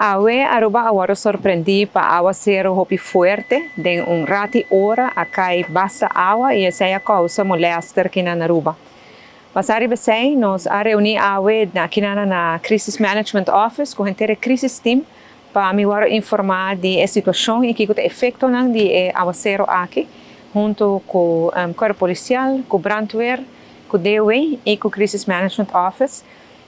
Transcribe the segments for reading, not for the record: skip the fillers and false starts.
Awe aruba agora sorprendi para aguacero hopi fuerte de rati hora acai basta água e essa é a causa molester que na Aruba. Pasari besei nos a reuni awe na Crisis Management Office com a crisis team para me informar de situação e que o efeito de aguacero aqui junto com o corpo policial, com o brandweer, com o DOE e com o Crisis Management Office.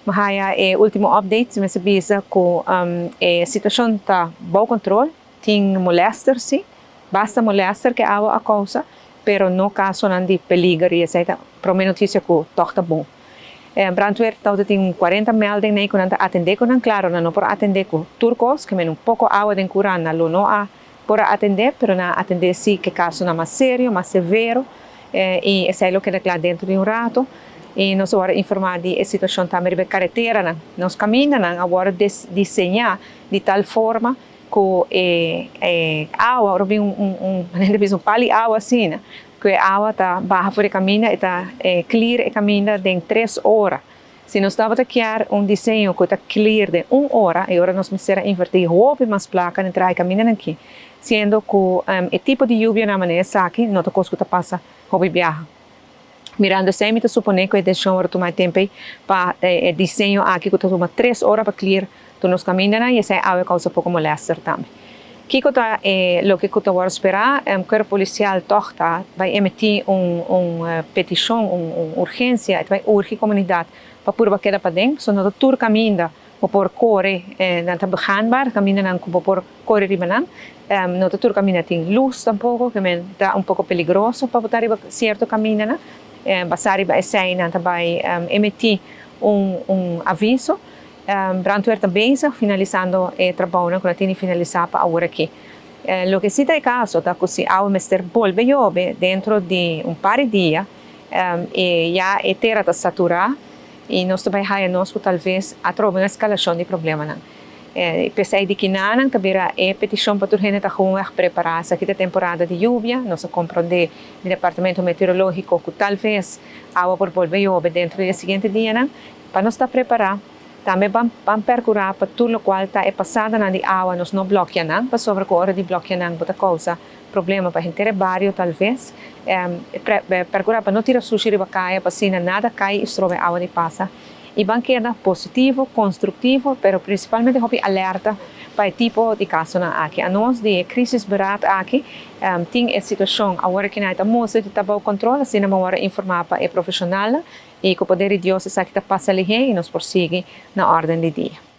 Mahaya último update me sabisa que a situação está bom controle, tem molester sim, basta molester que a causa, pero no caso não de peligro e etc. Para uma notícia que está bom. Brandweer tem 40 meldingen que não atender com claro, não por atender com turcos que men pouco água de curar não há por atender, pero na atender sim que caso não mais sério, mais severo e esse é o que está dentro de rato. E nós vamos informar de situação também de carretera, nós caminhamos agora desenhar de tal forma que água, um pali água assim, que a água está baixa fora caminho e está clear e caminha de 3 horas. Se nós estamos a criar desenho que está clear de 1 hora, e agora nós vamos invertir roupa mais placa e entrar e caminhar aqui, sendo que o tipo de lluvia na maneira aqui, não está coisa que passa roupa viaja. Mirando sempre, te suponho que a decisão vai tomar tempo para desenho aqui que toma 3 horas para clear tu nos caminhos e essa água causa pouco molester também. Que está o que eu vou esperar, o corpo policial vai emitir petição, urgência, vai urgir a comunidade para pôr queda para dentro, se não tur caminha para pôr corre, não está begaanbaar, caminha não para pôr corre ribanan, não tur caminha tem luz tampouco, que está pouco perigoso para botar certo caminho, né? Basari vai sair, vai emitir aviso. Brandweer também está finalizando o trabalho que tem finalizar para agora aqui. O que se dá caso é que se a mester volve chover dentro de par de dias e já a terra está saturada e nós também nós talvez atrove uma escalação de problema não. Pensei de que não também é petição para toda a gente preparar essa aqui da temporada de lluvia, nós compreender no departamento meteorológico que talvez a água por volve chover dentro do seguinte dia não, para nós estar preparar. Também vamos procurar para tudo o qual está passada na água, nós não bloqueamos, para sobre a hora de bloquear, pode causar problema para a gente bairro, talvez. Procurar para não tirar sushi de caia, para assim nada cai e estrobe água de passa. E banqueira positivo, construtivo, mas principalmente alerta para o tipo de caso aqui. A nós de crise barata aqui, tem a situação agora que não está muito de o controle, assim não vamos informar para o profissional e com o poder de Deus, essa que está passando ali e nos prossegue na ordem de dia.